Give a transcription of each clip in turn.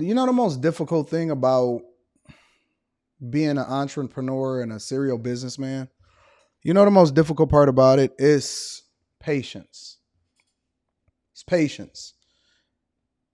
You know the most difficult thing about being an entrepreneur and a serial businessman? You know the most difficult part about it is patience. It's patience.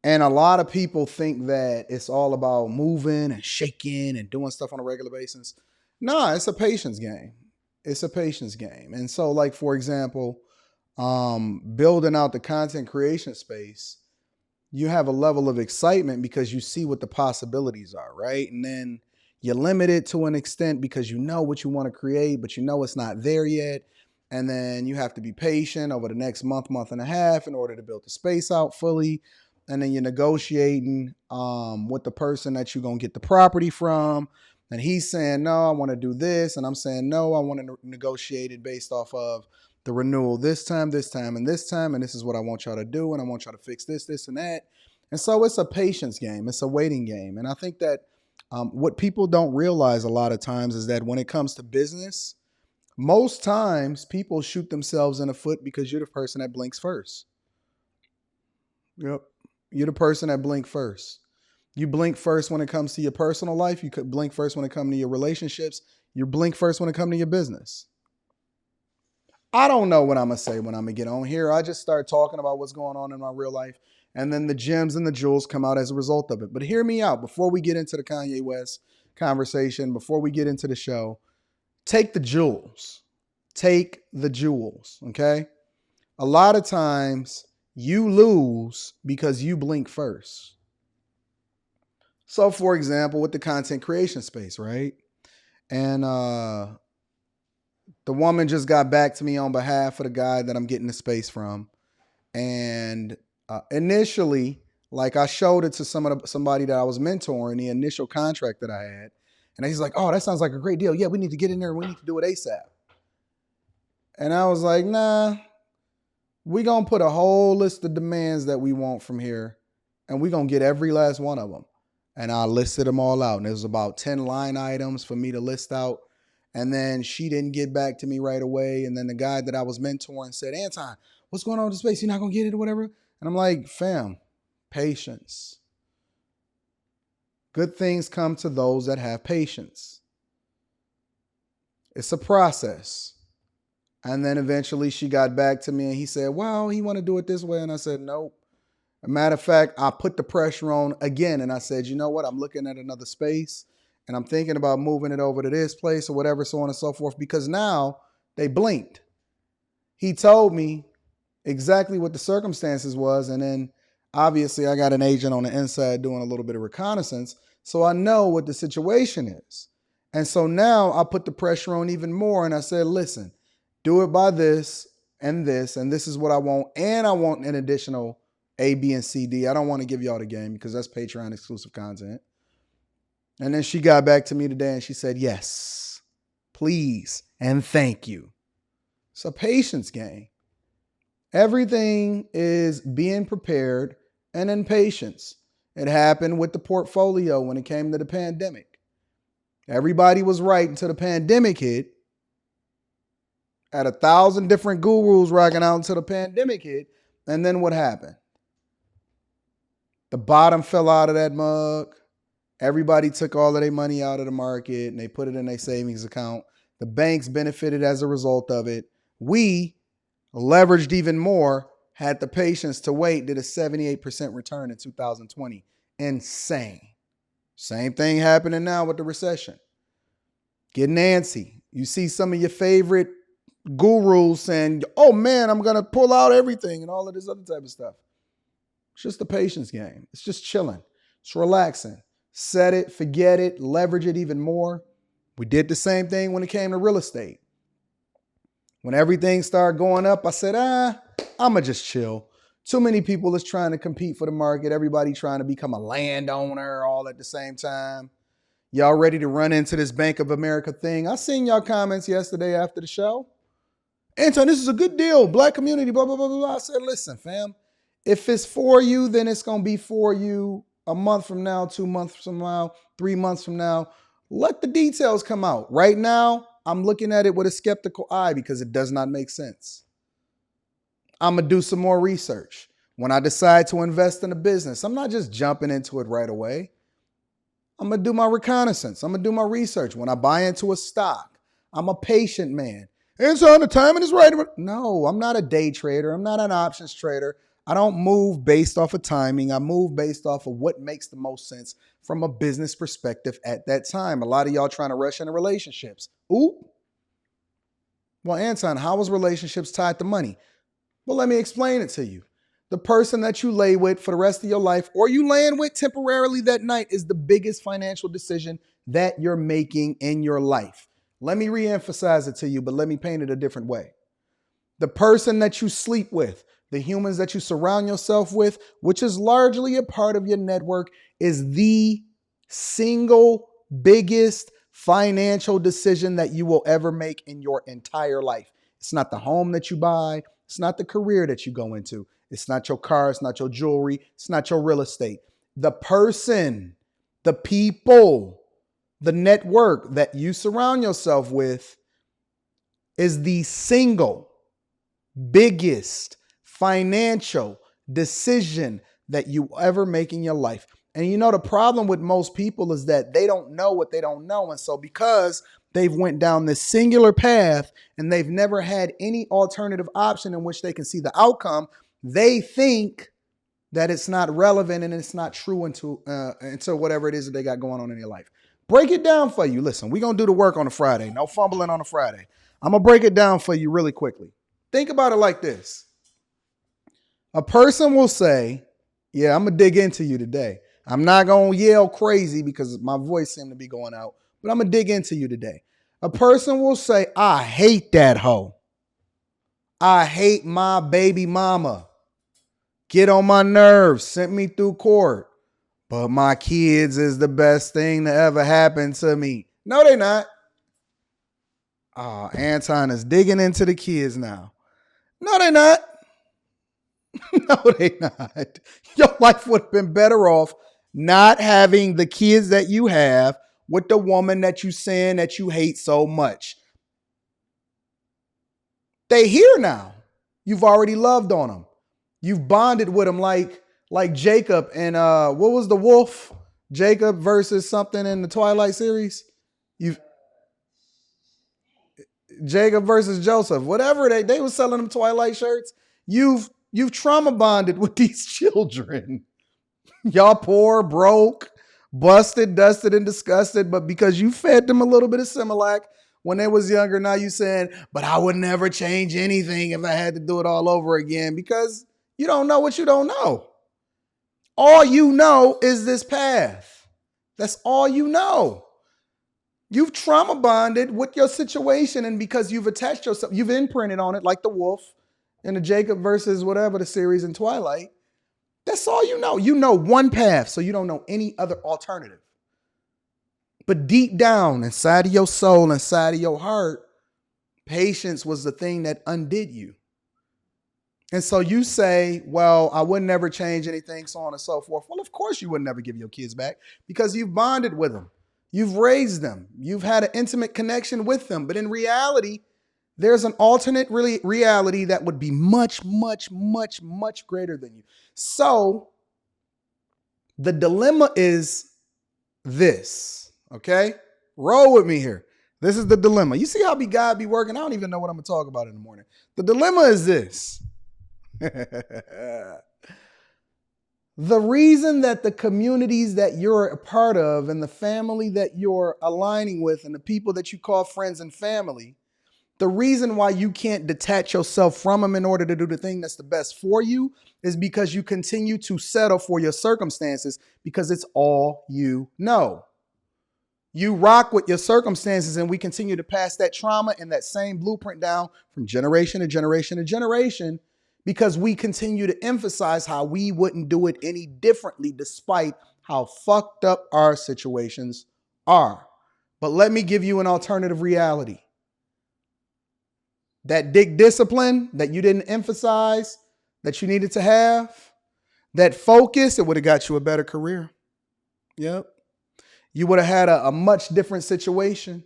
And a lot of people think that it's all about moving and shaking and doing stuff on a regular basis. No, it's a patience game. It's a patience game. And so, like, for example, building out the content creation space, you have a level of excitement because you see what the possibilities are, right? And then you limit it to an extent because you know what you want to create, but you know it's not there yet. And then you have to be patient over the next month, month and a half in order to build the space out fully. And then you're negotiating with the person that you're going to get the property from. And he's saying, no, I want to do this. And I'm saying, no, I want to negotiate it based off of the renewal this time, this time, and this time. And this is what I want y'all to do. And I want y'all to fix this, this, and that. And so it's a patience game. It's a waiting game. And I think that what people don't realize a lot of times is that when it comes to business, most times people shoot themselves in the foot because you're the person that blinks first. Yep. You're the person that blink first. You blink first when it comes to your personal life. You could blink first when it comes to your relationships. You blink first when it comes to your business. I don't know what I'm going to say when I'm going to get on here. I just start talking about what's going on in my real life. And then the gems and the jewels come out as a result of it. But hear me out before we get into the Kanye West conversation, before we get into the show. Take the jewels. Take the jewels, okay? A lot of times you lose because you blink first. So, for example, with the content creation space, right? And the woman just got back to me on behalf of the guy that I'm getting the space from. And initially, like I showed it to somebody that I was mentoring, the initial contract that I had. And he's like, oh, that sounds like a great deal. Yeah, we need to get in there. We need to do it ASAP. And I was like, nah, we going to put a whole list of demands that we want from here. And we going to get every last one of them. And I listed them all out. And it was about 10 line items for me to list out. And then she didn't get back to me right away. And then the guy that I was mentoring said, Anton, what's going on with the space? You're not going to get it or whatever? And I'm like, fam, patience. Good things come to those that have patience. It's a process. And then eventually she got back to me and he said, well, he want to do it this way. And I said, nope. As a matter of fact, I put the pressure on again. And I said, you know what? I'm looking at another space and I'm thinking about moving it over to this place or whatever, so on and so forth, because now they blinked. He told me exactly what the circumstances was. And then obviously I got an agent on the inside doing a little bit of reconnaissance. So I know what the situation is. And so now I put the pressure on even more. And I said, listen, do it by this and this. And this is what I want. And I want an additional A, B, and C, D. I don't want to give y'all the game because that's Patreon exclusive content. And then she got back to me today and she said, yes, please, and thank you. It's a patience game. Everything is being prepared and in patience. It happened with the portfolio when it came to the pandemic. Everybody was right until the pandemic hit. Had 1,000 different gurus rocking out until the pandemic hit. And then what happened? The bottom fell out of that mug. Everybody took all of their money out of the market and they put it in their savings account. The banks benefited as a result of it. We leveraged even more, had the patience to wait, did a 78% return in 2020. Insane. Same thing happening now with the recession. Get antsy. You see some of your favorite gurus saying, oh man, I'm going to pull out everything and all of this other type of stuff. It's just a patience game. It's just chilling. It's relaxing. Set it, forget it, leverage it even more. We did the same thing when it came to real estate. When everything started going up, I said, I'ma just chill. Too many people is trying to compete for the market. Everybody trying to become a landowner all at the same time. Y'all ready to run into this Bank of America thing? I seen y'all comments yesterday after the show. Anton, this is a good deal. Black community, blah, blah, blah, blah. I said, listen, fam, if it's for you, then it's going to be for you a month from now, 2 months from now, 3 months from now. Let the details come out. Right now, I'm looking at it with a skeptical eye because it does not make sense. I'm going to do some more research. When I decide to invest in a business, I'm not just jumping into it right away. I'm going to do my reconnaissance. I'm going to do my research. When I buy into a stock, I'm a patient man. And so the timing is right. No, I'm not a day trader. I'm not an options trader. I don't move based off of timing. I move based off of what makes the most sense from a business perspective at that time. A lot of y'all trying to rush into relationships. Ooh. Well, Anton, how is relationships tied to money? Well, let me explain it to you. The person that you lay with for the rest of your life or you laying with temporarily that night is the biggest financial decision that you're making in your life. Let me reemphasize it to you, but let me paint it a different way. The person that you sleep with, the humans that you surround yourself with, which is largely a part of your network, is the single biggest financial decision that you will ever make in your entire life. It's not the home that you buy. It's not the career that you go into. It's not your car. It's not your jewelry. It's not your real estate. The person, the people, the network that you surround yourself with is the single biggest financial decision that you ever make in your life. And you know, the problem with most people is that they don't know what they don't know. And so because they've went down this singular path and they've never had any alternative option in which they can see the outcome, they think that it's not relevant and it's not true until whatever it is that they got going on in their life. Break it down for you. Listen, we're going to do the work on a Friday. No fumbling on a Friday. I'm going to break it down for you really quickly. Think about it like this. A person will say, yeah, I'm going to dig into you today. I'm not going to yell crazy because my voice seemed to be going out, but I'm going to dig into you today. A person will say, I hate that hoe. I hate my baby mama. Get on my nerves. Sent me through court. But my kids is the best thing to ever happen to me. No, they're not. Anton is digging into the kids now. No, they're not. No, they're not. Your life would have been better off not having the kids that you have with the woman that you saying that you hate so much. They here now. You've already loved on them. You've bonded with them like Jacob and what was the wolf? Jacob versus something in the Twilight series. Jacob versus Joseph. Whatever they were selling them Twilight shirts. You've trauma bonded with these children. Y'all poor, broke, busted, dusted, and disgusted. But because you fed them a little bit of Similac when they was younger, now you saying, but I would never change anything if I had to do it all over again, because you don't know what you don't know. All you know is this path. That's all you know. You've trauma bonded with your situation, and because you've attached yourself, you've imprinted on it like the wolf in the Jacob versus whatever the series in Twilight. That's all you know. You know one path, so you don't know any other alternative. But deep down inside of your soul, inside of your heart, patience was the thing that undid you. And so you say, well, I would never change anything, so on and so forth. Well, of course you would never give your kids back because you've bonded with them. You've raised them. You've had an intimate connection with them. But in reality, there's an alternate reality that would be much, much, much, much greater than you. So the dilemma is this, okay? Roll with me here. This is the dilemma. You see how God be working? I don't even know what I'm going to talk about in the morning. The dilemma is this. The reason that the communities that you're a part of and the family that you're aligning with and the people that you call friends and family, the reason why you can't detach yourself from them in order to do the thing that's the best for you is because you continue to settle for your circumstances because it's all you know. You rock with your circumstances and we continue to pass that trauma and that same blueprint down from generation to generation to generation because we continue to emphasize how we wouldn't do it any differently despite how fucked up our situations are. But let me give you an alternative reality. That dick discipline that you didn't emphasize, that you needed to have, that focus, it would have got you a better career. Yep. You would have had a much different situation.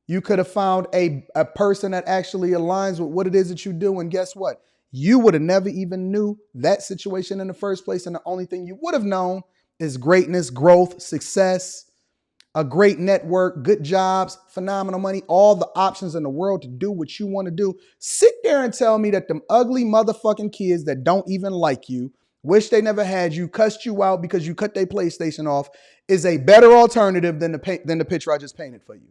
You could have found a person that actually aligns with what it is that you do. And guess what? you would have never even knew that situation in the first place. And the only thing you would have known is greatness, growth, success, a great network, good jobs, phenomenal money, all the options in the world to do what you want to do. Sit there and tell me that them ugly motherfucking kids that don't even like you, wish they never had you, cussed you out because you cut their PlayStation off, is a better alternative than the picture I just painted for you.